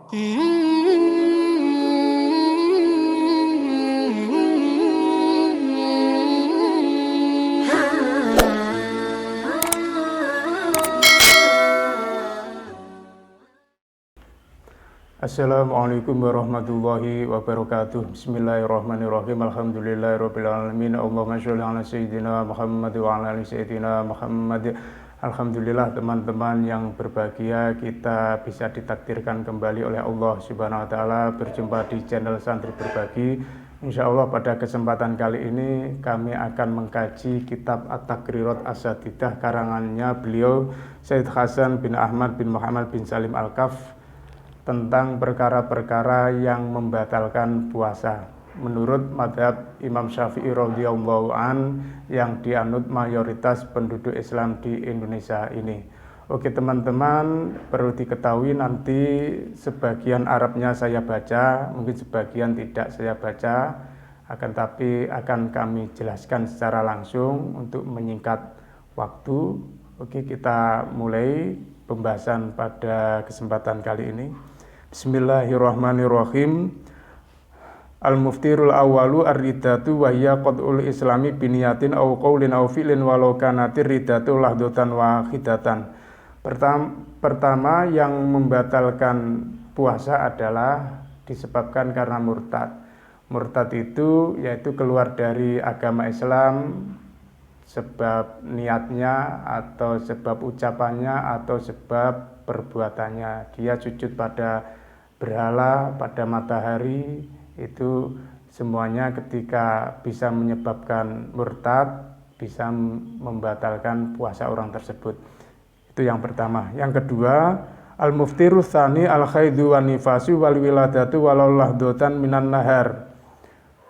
Assalamualaikum warahmatullahi wabarakatuh. Bismillahirrahmanirrahim. Alhamdulillahirabbil alamin. Allahumma sholli ala sayyidina Muhammad wa ala ali sayyidina Muhammad. Alhamdulillah teman-teman yang berbahagia, kita bisa ditakdirkan kembali oleh Allah Subhanahu wa taala berjumpa di channel Santri Berbagi. Insya Allah pada kesempatan kali ini kami akan mengkaji kitab At-Taqrirat As-Sadidah karangannya beliau Sayyid Hasan bin Ahmad bin Muhammad bin Salim Al-Kaf tentang perkara-perkara yang membatalkan puasa menurut madhab Imam Syafi'i radhiyallahu an yang dianut mayoritas penduduk Islam di Indonesia ini. Oke teman-teman, perlu diketahui nanti sebagian Arabnya saya baca, mungkin sebagian tidak saya baca, tapi akan kami jelaskan secara langsung untuk menyingkat waktu. Oke, kita mulai pembahasan pada kesempatan kali ini. Bismillahirrahmanirrahim. Al-muftirul awwalu ar-riddatu wa hiya qad'ul islami biniyatin aw qaulin aw fi'lin walau kanatir riddatu lahdatan wahidatan. Pertama yang membatalkan puasa adalah disebabkan karena murtad. Murtad itu yaitu keluar dari agama Islam sebab niatnya atau sebab ucapannya atau sebab perbuatannya. Dia sujud pada berhala, pada matahari, itu semuanya ketika bisa menyebabkan murtad, bisa membatalkan puasa orang tersebut. Itu yang pertama. Yang kedua, al-muftiru tsani al-khaidu wan nifasu wal wiladatu walau lahdotan minan nahar.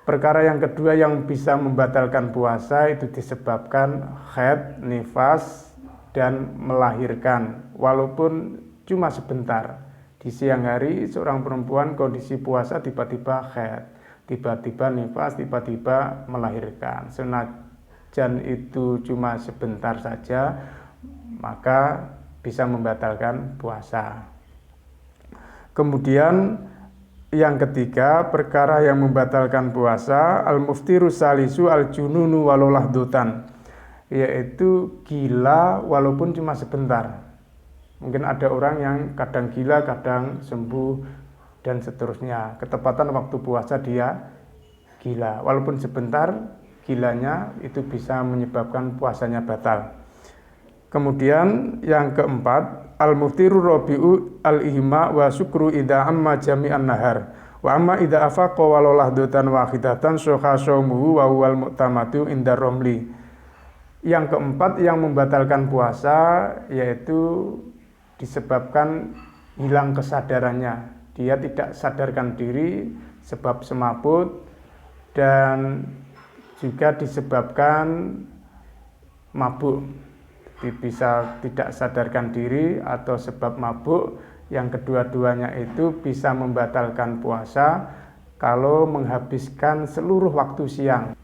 Perkara yang kedua yang bisa membatalkan puasa itu disebabkan haid, nifas, dan melahirkan walaupun cuma sebentar. Di siang hari seorang perempuan kondisi puasa tiba-tiba haid, tiba-tiba nifas, tiba-tiba melahirkan. Senajan itu cuma sebentar saja, maka bisa membatalkan puasa. Kemudian yang ketiga, perkara yang membatalkan puasa, al-muftiru salisu al-jununu walau lahdutan, yaitu gila walaupun cuma sebentar. Mungkin ada orang yang kadang gila, kadang sembuh, dan seterusnya. Ketepatan waktu puasa dia gila. Walaupun sebentar, gilanya itu bisa menyebabkan puasanya batal. Kemudian yang keempat, al-muftiru rabi'u al-ihma wa syukru idha amma jami'an nahar. Wa amma idha afaqa walau lahdutan wahidatan soha syaumuhu wa huwal mu'tamadu indar romli. Yang keempat yang membatalkan puasa yaitu disebabkan hilang kesadarannya. Dia tidak sadarkan diri sebab semaput, dan juga disebabkan mabuk. Bisa tidak sadarkan diri atau sebab mabuk. Yang kedua-duanya itu bisa membatalkan puasa kalau menghabiskan seluruh waktu siang.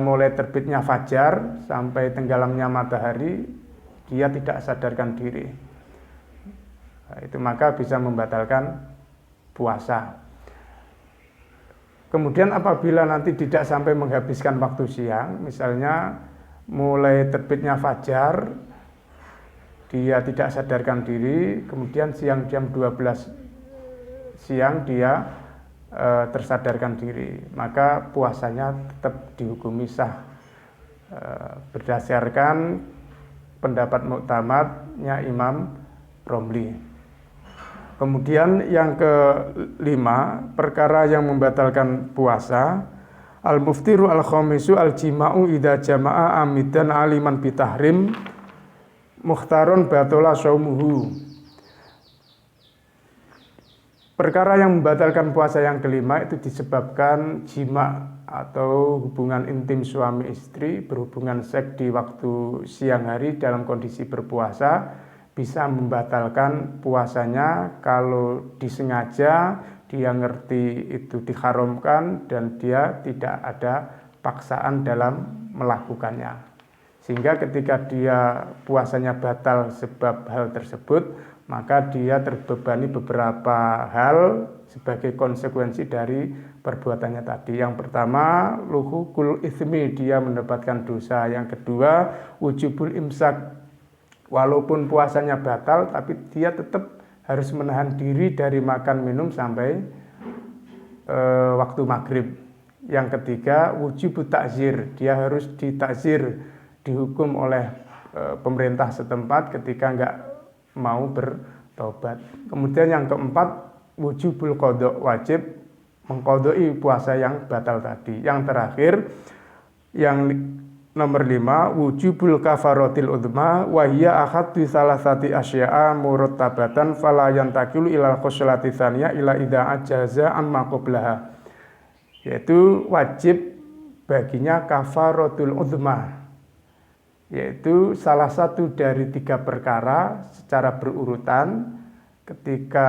Mulai terbitnya fajar sampai tenggelamnya matahari, dia tidak sadarkan diri. Itu maka bisa membatalkan puasa. Kemudian apabila nanti tidak sampai menghabiskan waktu siang, misalnya mulai terbitnya fajar, dia tidak sadarkan diri, kemudian siang jam 12 siang dia tersadarkan diri, maka puasanya tetap dihukumi sah berdasarkan pendapat muktamadnya Imam Romli. Kemudian yang kelima, perkara yang membatalkan puasa, al-muftiru al-khamisu al-jima'u idza jama'a amidan aliman bitahrim mukhtaron batola shaumuhu. Perkara yang membatalkan puasa yang kelima itu disebabkan jima atau hubungan intim suami istri, berhubungan seks di waktu siang hari dalam kondisi berpuasa, bisa membatalkan puasanya kalau disengaja, dia ngerti itu diharamkan dan dia tidak ada paksaan dalam melakukannya. Sehingga ketika dia puasanya batal sebab hal tersebut, maka dia terbebani beberapa hal sebagai konsekuensi dari perbuatannya tadi. Yang pertama, luhukul itsmi, dia mendapatkan dosa. Yang kedua, wujubul imsak, walaupun puasanya batal tapi dia tetap harus menahan diri dari makan minum sampai waktu maghrib. Yang ketiga, wujubut takzir, dia harus ditakzir, dihukum oleh pemerintah setempat ketika nggak mau bertobat. Kemudian yang keempat, wujubul qadha, wajib mengqadai puasa yang batal tadi. Yang terakhir, yang nomor 5, wujubul kafaratil udma wa hiya ahaddu salasati asya'a murattabatan fala yantaqilu ilal khoslati tsaniyah ila idza ajaza amma qablaha. Yaitu wajib baginya kafaratul udma, yaitu salah satu dari 3 perkara secara berurutan. Ketika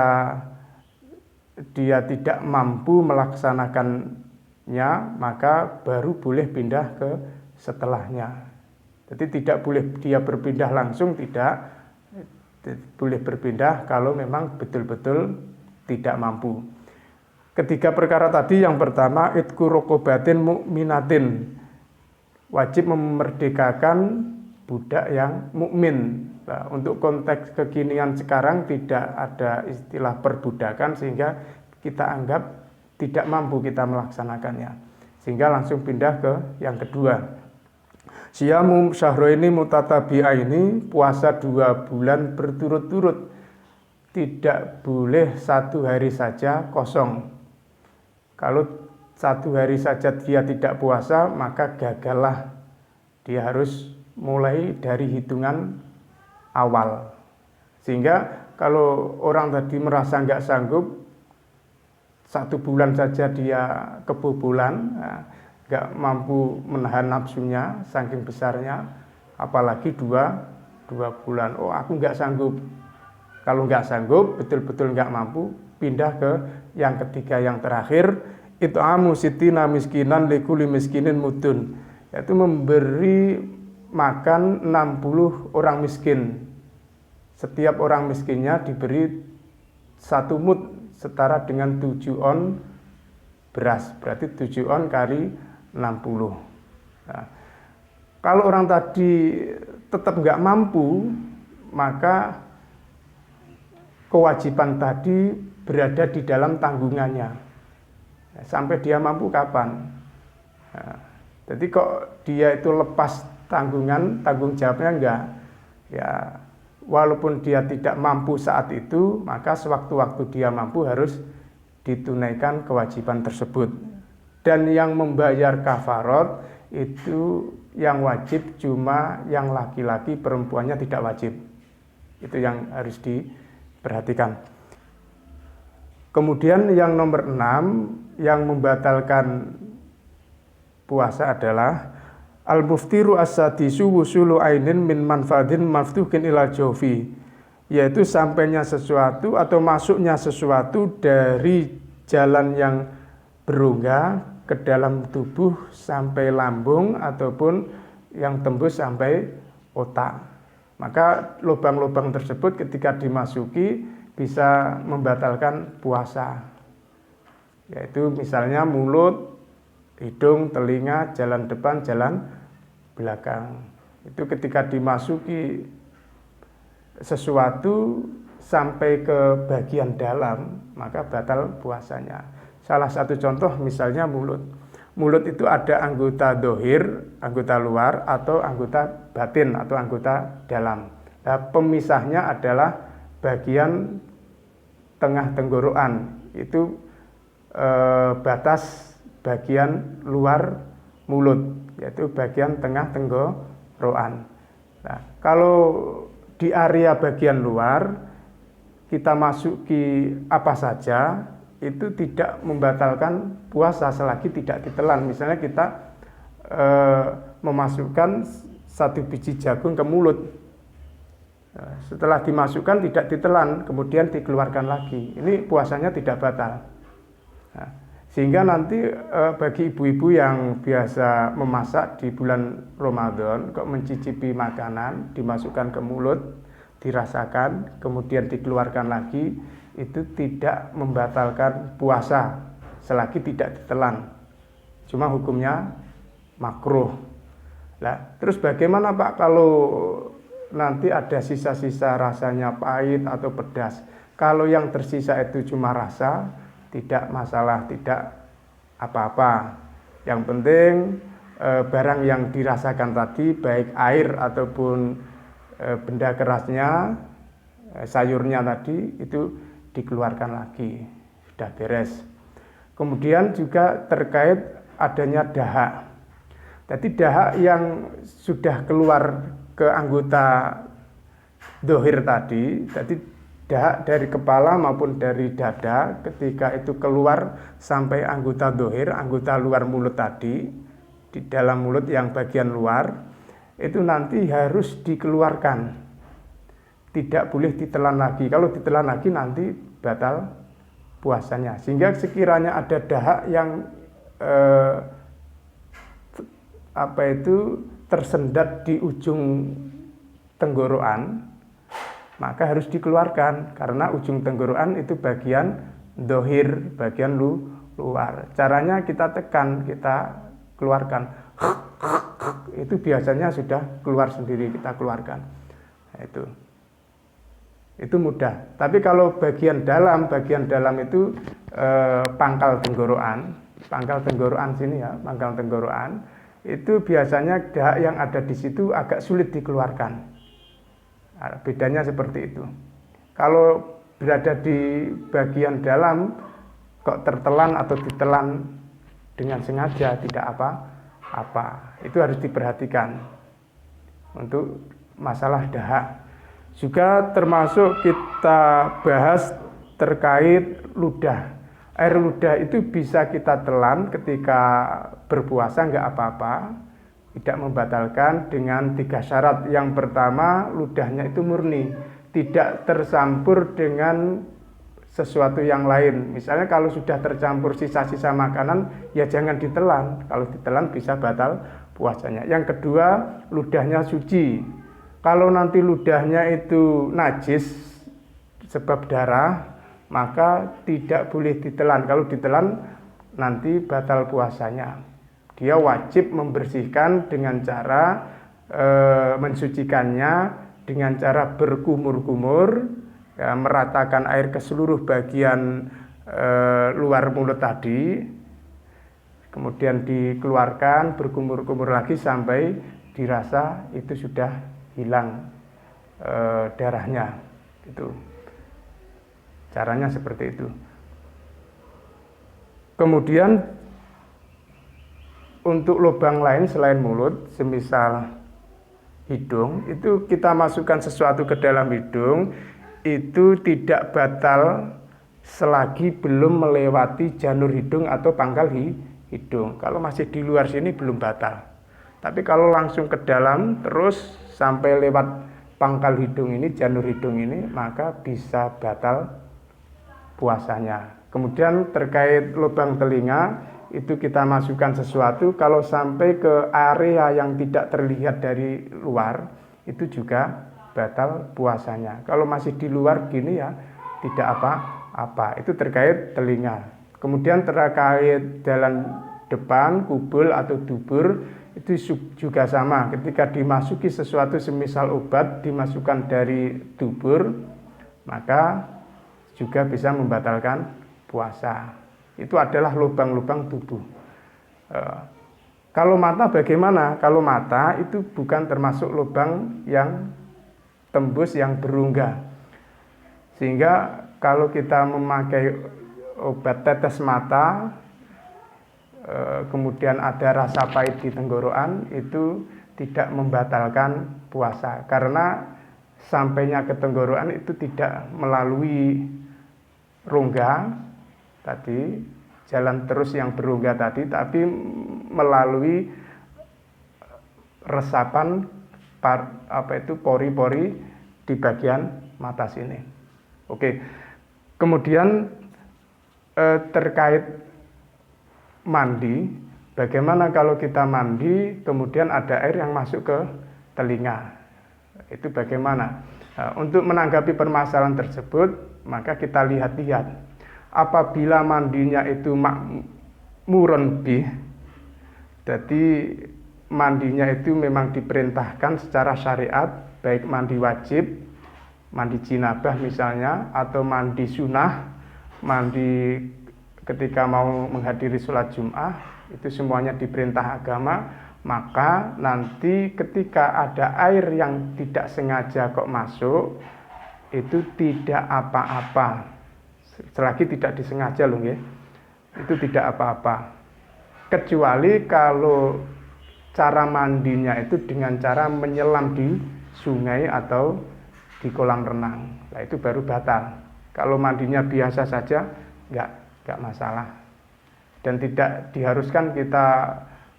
dia tidak mampu melaksanakannya, maka baru boleh pindah ke setelahnya. Jadi tidak boleh dia berpindah langsung, tidak boleh berpindah kalau memang betul-betul tidak mampu. Ketiga perkara tadi, yang pertama itqu raqabatin mukminatin, wajib memerdekakan budak yang mukmin. Nah, untuk konteks kekinian sekarang tidak ada istilah perbudakan sehingga kita anggap tidak mampu kita melaksanakannya, sehingga langsung pindah ke yang kedua. Siyamu syahraini mutatabi'aini, puasa 2 bulan berturut-turut, tidak boleh 1 hari saja kosong. Kalau 1 hari saja dia tidak puasa, maka gagallah. Dia harus mulai dari hitungan awal. Sehingga kalau orang tadi merasa nggak sanggup, 1 bulan saja dia kebobolan, nggak mampu menahan nafsunya saking besarnya, apalagi 2 bulan. Oh, aku nggak sanggup. Kalau nggak sanggup, betul-betul nggak mampu, pindah ke yang ketiga, yang terakhir, it'amu sittina miskinan likulli miskinin mudun, yaitu memberi makan 60 orang miskin. Setiap orang miskinnya diberi 1 mud, setara dengan 7 on beras, berarti 7 on kali 60. Nah, kalau orang tadi tetap nggak mampu, maka kewajiban tadi berada di dalam tanggungannya. Sampai dia mampu kapan? Nah, jadi kok dia itu lepas tanggung jawabnya enggak? Ya, walaupun dia tidak mampu saat itu, maka sewaktu-waktu dia mampu harus ditunaikan kewajiban tersebut. Dan yang membayar kafarat itu yang wajib cuma yang laki-laki, perempuannya tidak wajib. Itu yang harus diperhatikan. Kemudian yang nomor 6, yang membatalkan puasa adalah al-muftiru as-sadisu wusulu ainin min manfadin maftuhin ila jawfi, yaitu sampainya sesuatu atau masuknya sesuatu dari jalan yang berongga ke dalam tubuh sampai lambung ataupun yang tembus sampai otak. Maka lubang-lubang tersebut ketika dimasuki bisa membatalkan puasa, yaitu misalnya mulut, hidung, telinga, jalan depan, jalan belakang. Itu ketika dimasuki sesuatu sampai ke bagian dalam, maka batal puasanya. Salah satu contoh misalnya mulut. Mulut itu ada anggota dohir, anggota luar, atau anggota batin, atau anggota dalam. Nah, pemisahnya adalah bagian tengah tenggorokan. Itu batas bagian luar mulut, yaitu bagian tengah tenggorokan. Nah, kalau di area bagian luar kita masuki apa saja, itu tidak membatalkan puasa selagi tidak ditelan. Misalnya kita memasukkan 1 biji jagung ke mulut, setelah dimasukkan tidak ditelan, kemudian dikeluarkan lagi, ini puasanya tidak batal. Nah, sehingga nanti bagi ibu-ibu yang biasa memasak di bulan Ramadan, kok mencicipi makanan dimasukkan ke mulut dirasakan kemudian dikeluarkan lagi, itu tidak membatalkan puasa selagi tidak ditelan. Cuma hukumnya makruh. Nah, terus bagaimana Pak kalau nanti ada sisa-sisa rasanya pahit atau pedas? Kalau yang tersisa itu cuma rasa, tidak masalah, tidak apa-apa. Yang penting barang yang dirasakan tadi, baik air ataupun benda kerasnya, sayurnya tadi, itu dikeluarkan lagi, sudah beres. Kemudian juga terkait adanya dahak. Jadi dahak yang sudah keluar ke anggota dohir tadi, jadi dahak dari kepala maupun dari dada, ketika itu keluar sampai anggota dohir, anggota luar mulut tadi, di dalam mulut yang bagian luar, itu nanti harus dikeluarkan. Tidak boleh ditelan lagi. Kalau ditelan lagi nanti batal puasanya. Sehingga sekiranya ada dahak yang tersendat di ujung tenggorokan, maka harus dikeluarkan karena ujung tenggorokan itu bagian dohir, bagian luar. Caranya kita tekan, kita keluarkan. Itu biasanya sudah keluar sendiri, kita keluarkan. Nah, itu mudah. Tapi kalau bagian dalam itu pangkal tenggorokan sini ya, pangkal tenggorokan itu biasanya dahak yang ada di situ agak sulit dikeluarkan. Nah, bedanya seperti itu. Kalau berada di bagian dalam kok tertelan atau ditelan dengan sengaja tidak apa-apa. Itu harus diperhatikan untuk masalah dahak. Juga termasuk kita bahas terkait ludah. Air ludah itu bisa kita telan ketika berpuasa, nggak apa-apa, tidak membatalkan dengan 3 syarat. Yang pertama, ludahnya itu murni, tidak tercampur dengan sesuatu yang lain. Misalnya kalau sudah tercampur sisa-sisa makanan, ya jangan ditelan. Kalau ditelan bisa batal puasanya. Yang kedua, ludahnya suci. Kalau nanti ludahnya itu najis sebab darah, maka tidak boleh ditelan. Kalau ditelan nanti batal puasanya. Dia wajib membersihkan dengan cara mensucikannya dengan cara berkumur-kumur, ya, meratakan air ke seluruh bagian luar mulut tadi, kemudian dikeluarkan, berkumur-kumur lagi sampai dirasa itu sudah hilang darahnya. Itu caranya seperti itu. Kemudian untuk lubang lain selain mulut, semisal hidung, itu kita masukkan sesuatu ke dalam hidung, itu tidak batal selagi belum melewati janur hidung atau pangkal hidung. Kalau masih di luar sini belum batal. Tapi kalau langsung ke dalam terus sampai lewat pangkal hidung ini, janur hidung ini, maka bisa batal puasanya. Kemudian terkait lubang telinga, itu kita masukkan sesuatu, kalau sampai ke area yang tidak terlihat dari luar, itu juga batal puasanya. Kalau masih di luar gini ya tidak apa-apa. Itu terkait telinga. Kemudian terkait jalan depan, kubul atau dubur, itu juga sama. Ketika dimasuki sesuatu semisal obat dimasukkan dari dubur, maka juga bisa membatalkan puasa. Itu adalah lubang-lubang tubuh. Kalau mata bagaimana? Kalau mata itu bukan termasuk lubang yang tembus, yang berungga. Sehingga kalau kita memakai obat tetes mata, kemudian ada rasa pahit di tenggorokan, itu tidak membatalkan puasa. Karena sampainya ke tenggorokan itu tidak melalui rongga tadi, jalan terus yang berongga tadi, tapi melalui resapan pori-pori di bagian mata sini. Oke. Kemudian terkait mandi, bagaimana kalau kita mandi kemudian ada air yang masuk ke telinga? Itu bagaimana? Nah, untuk menanggapi permasalahan tersebut, maka kita lihat-lihat. Apabila mandinya itu makmurun bih, jadi mandinya itu memang diperintahkan secara syariat, baik mandi wajib, mandi jinabah misalnya, atau mandi sunnah, mandi ketika mau menghadiri sholat Jum'ah, itu semuanya diperintah agama. Maka nanti ketika ada air yang tidak sengaja kok masuk, itu tidak apa-apa, selagi tidak disengaja loh ya, itu tidak apa-apa, kecuali kalau cara mandinya itu dengan cara menyelam di sungai atau di kolam renang. Nah itu baru batal. Kalau mandinya biasa saja nggak masalah, dan tidak diharuskan kita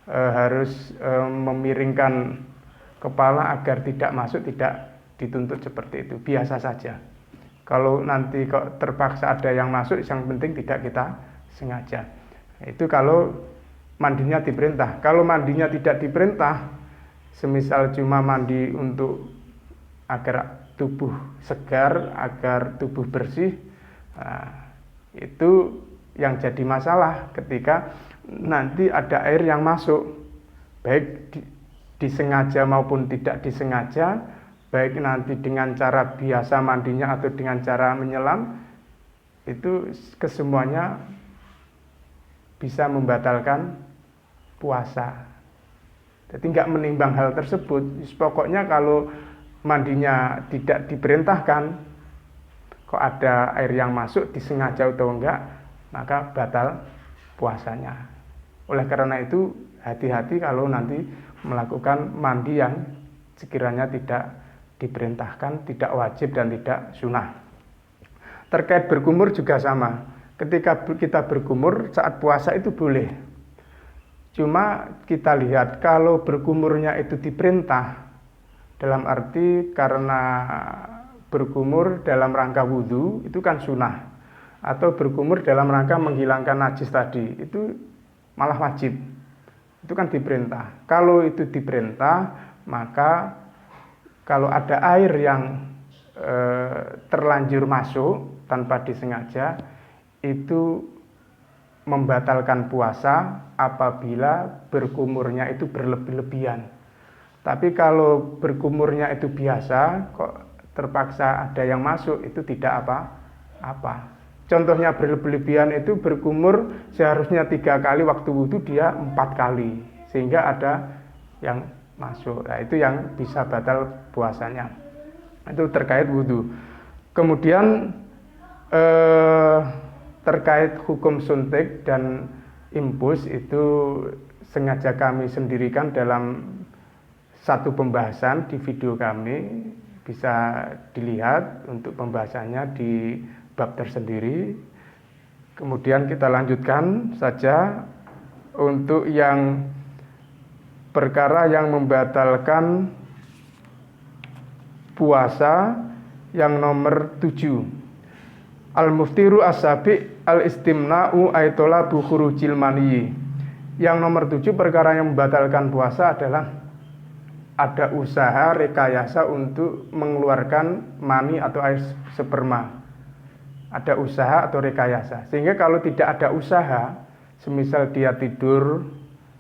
harus memiringkan kepala agar tidak masuk, tidak dituntut seperti itu, biasa saja. Kalau nanti kok terpaksa ada yang masuk, yang penting tidak kita sengaja. Itu kalau mandinya diperintah. Kalau mandinya tidak diperintah, semisal cuma mandi untuk agar tubuh segar, agar tubuh bersih, nah, itu yang jadi masalah ketika nanti ada air yang masuk, baik disengaja maupun tidak disengaja, baik nanti dengan cara biasa mandinya atau dengan cara menyelam, itu kesemuanya bisa membatalkan puasa. Jadi nggak menimbang hal tersebut. Pokoknya kalau mandinya tidak diperintahkan, kok ada air yang masuk disengaja atau enggak, maka batal puasanya. Oleh karena itu hati-hati kalau nanti melakukan mandi yang sekiranya tidak diperintahkan, tidak wajib dan tidak sunnah. Terkait berkumur juga sama. Ketika kita berkumur saat puasa itu boleh. Cuma kita lihat kalau berkumurnya itu diperintah, dalam arti karena berkumur dalam rangka wudhu itu kan sunnah, atau berkumur dalam rangka menghilangkan najis tadi, itu malah wajib. Itu kan diperintah. Kalau itu diperintah, maka kalau ada air yang terlanjur masuk tanpa disengaja, itu membatalkan puasa apabila berkumurnya itu berlebih-lebihan. Tapi kalau berkumurnya itu biasa, kok terpaksa ada yang masuk, itu tidak apa-apa. Contohnya berlebihan itu berkumur seharusnya 3 kali, waktu wudhu dia 4 kali, sehingga ada yang masuk. Nah itu yang bisa batal puasanya. Itu terkait wudhu. Kemudian terkait hukum suntik dan infus, itu sengaja kami sendirikan dalam satu pembahasan di video kami, bisa dilihat untuk pembahasannya di bab tersendiri. Kemudian kita lanjutkan saja untuk yang perkara yang membatalkan puasa yang nomor 7. Al-muftiru as-sabi al-istimna'u aitolabu khurujil maniyyi. Yang nomor 7 perkara yang membatalkan puasa adalah ada usaha rekayasa untuk mengeluarkan mani atau air sperma. Ada usaha atau rekayasa. Sehingga kalau tidak ada usaha, semisal dia tidur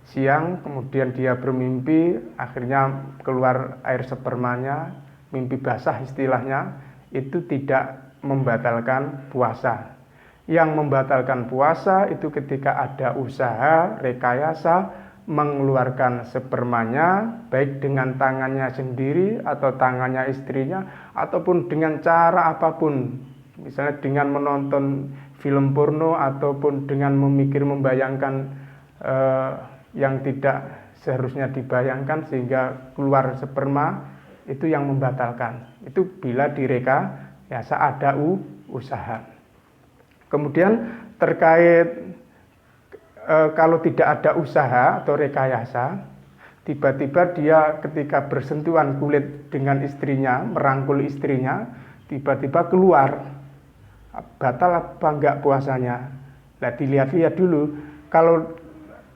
siang, kemudian dia bermimpi, akhirnya keluar air spermanya, mimpi basah istilahnya, itu tidak membatalkan puasa. Yang membatalkan puasa itu ketika ada usaha rekayasa mengeluarkan spermanya, baik dengan tangannya sendiri atau tangannya istrinya, ataupun dengan cara apapun, misalnya dengan menonton film porno ataupun dengan membayangkan yang tidak seharusnya dibayangkan sehingga keluar sperma, itu yang membatalkan. Itu bila direkayasa ada usaha. Kemudian terkait kalau tidak ada usaha atau rekayasa, tiba-tiba dia ketika bersentuhan kulit dengan istrinya, merangkul istrinya, tiba-tiba keluar, batal apa enggak puasanya? Nah, dilihat-lihat dulu. Kalau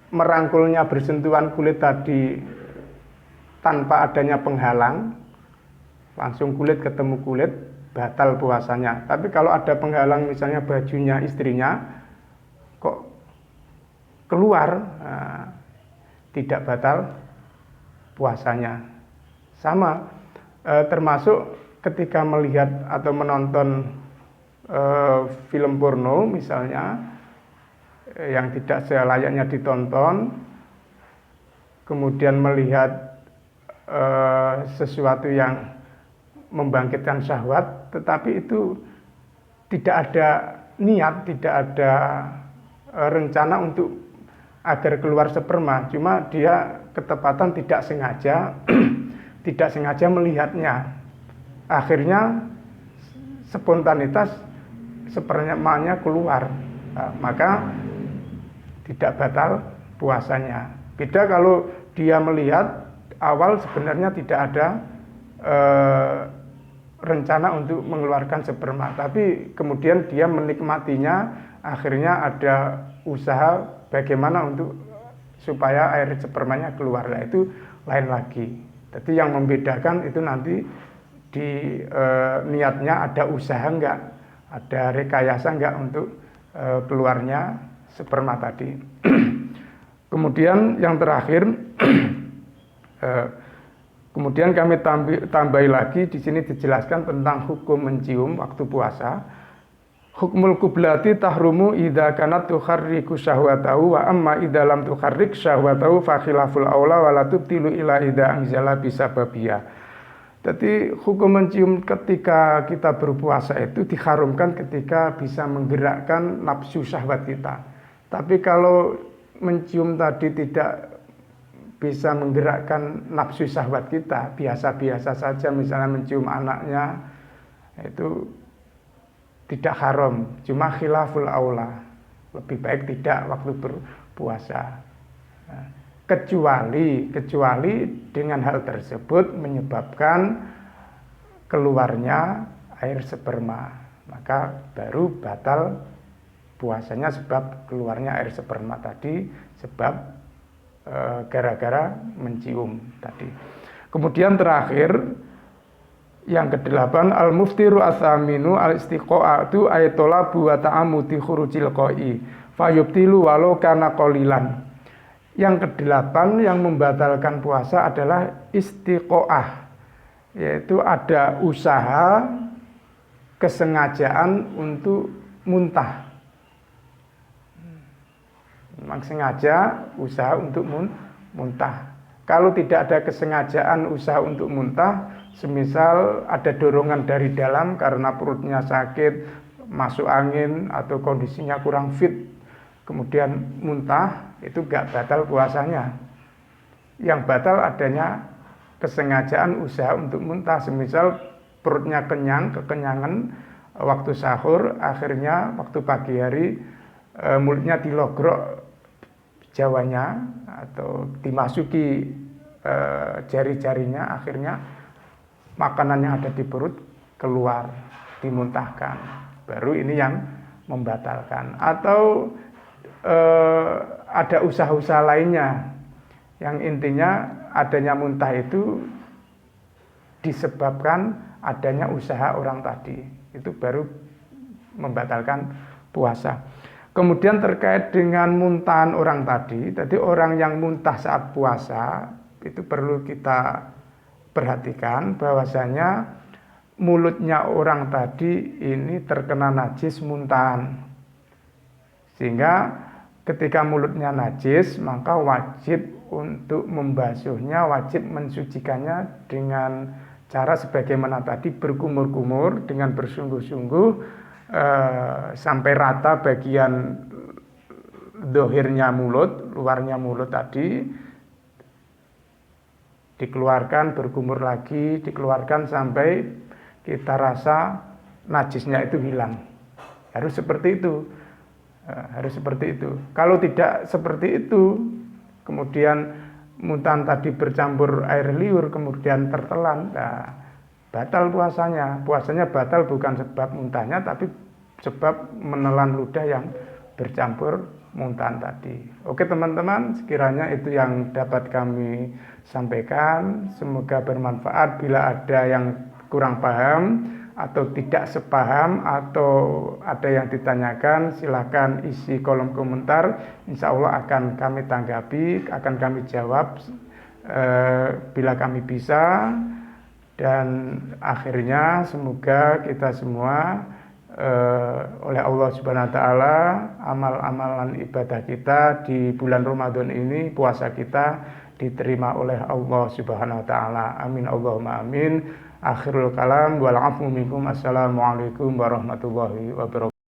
merangkulnya bersentuhan kulit tadi tanpa adanya penghalang, langsung kulit ketemu kulit, batal puasanya. Tapi kalau ada penghalang, misalnya bajunya istrinya kok keluar, tidak batal puasanya. Sama, termasuk ketika melihat atau menonton film porno misalnya, yang tidak selayaknya ditonton, kemudian melihat sesuatu yang membangkitkan syahwat, tetapi itu tidak ada niat, tidak ada rencana untuk agar keluar sperma, cuma dia ketepatan tidak sengaja tidak sengaja melihatnya, akhirnya spontanitas spermanya keluar, maka tidak batal puasanya. Beda kalau dia melihat awal sebenarnya tidak ada rencana untuk mengeluarkan sperma, tapi kemudian dia menikmatinya, akhirnya ada usaha bagaimana untuk supaya air spermanya keluar. Nah, itu lain lagi. Jadi yang membedakan itu nanti di niatnya ada usaha enggak, ada rekayasa enggak untuk keluarnya sperma tadi. Kemudian yang terakhir, kemudian kami tambahi lagi, di sini dijelaskan tentang hukum mencium waktu puasa. Hukmul kublati tahrumu idza kanat tukharriku syahwatahu wa amma idza lam tukharrik syahwatahu fa khilaful aula wa la tubtilu ila idza anzala bisababiyah. Jadi hukum mencium ketika kita berpuasa itu diharumkan ketika bisa menggerakkan nafsu syahwat kita. Tapi kalau mencium tadi tidak bisa menggerakkan nafsu syahwat kita, biasa-biasa saja, misalnya mencium anaknya, itu tidak haram, cuma khilaful aula, lebih baik tidak waktu berpuasa. Kecuali dengan hal tersebut menyebabkan keluarnya air sperma, maka baru batal puasanya sebab keluarnya air sperma tadi, sebab gara-gara mencium tadi. Kemudian terakhir yang ke-8, al-muftiru as-saminu al-istiqa'atu ayatolabu wa ta'amudi khurujil qoi fayubtilu walau kana qalilan. Yang ke-8 yang membatalkan puasa adalah istiqa'ah, yaitu ada usaha kesengajaan untuk muntah. Memang sengaja usaha untuk muntah. Kalau tidak ada kesengajaan usaha untuk muntah, semisal ada dorongan dari dalam karena perutnya sakit, masuk angin atau kondisinya kurang fit, kemudian muntah, itu gak batal puasanya. Yang batal adanya kesengajaan usaha untuk muntah, semisal perutnya kenyang, kekenyangan waktu sahur, akhirnya waktu pagi hari mulutnya dilogrok jawanya atau dimasuki jari-jarinya, akhirnya makanan yang ada di perut keluar, dimuntahkan, baru ini yang membatalkan. Atau ada usaha-usaha lainnya yang intinya adanya muntah itu disebabkan adanya usaha orang tadi, itu baru membatalkan puasa. Kemudian terkait dengan muntahan orang tadi, jadi orang yang muntah saat puasa itu perlu kita perhatikan bahwasanya mulutnya orang tadi ini terkena najis muntahan, sehingga ketika mulutnya najis maka wajib untuk membasuhnya, wajib mensucikannya dengan cara sebagaimana tadi, berkumur-kumur dengan bersungguh-sungguh sampai rata bagian dohirnya mulut, luarnya mulut tadi, dikeluarkan, berkumur lagi, dikeluarkan sampai kita rasa najisnya itu hilang. Harus seperti itu, harus seperti itu. Kalau tidak seperti itu, kemudian muntahan tadi bercampur air liur, kemudian tertelan, batal puasanya. Puasanya batal bukan sebab muntahnya, tapi sebab menelan ludah yang bercampur muntahan tadi. Oke teman-teman, sekiranya itu yang dapat kami sampaikan. Semoga bermanfaat. Bila ada yang kurang paham atau tidak sepaham atau ada yang ditanyakan, silahkan isi kolom komentar. Insya Allah akan kami tanggapi, akan kami jawab bila kami bisa. Dan akhirnya semoga kita semua oleh Allah Subhanahu wa taala amal-amalan ibadah kita di bulan Ramadan ini, puasa kita diterima oleh Allah Subhanahu wa taala. Amin Allahumma amin. Akhirul kalam wal afu minkum. Assalamualaikum warahmatullahi wabarakatuh.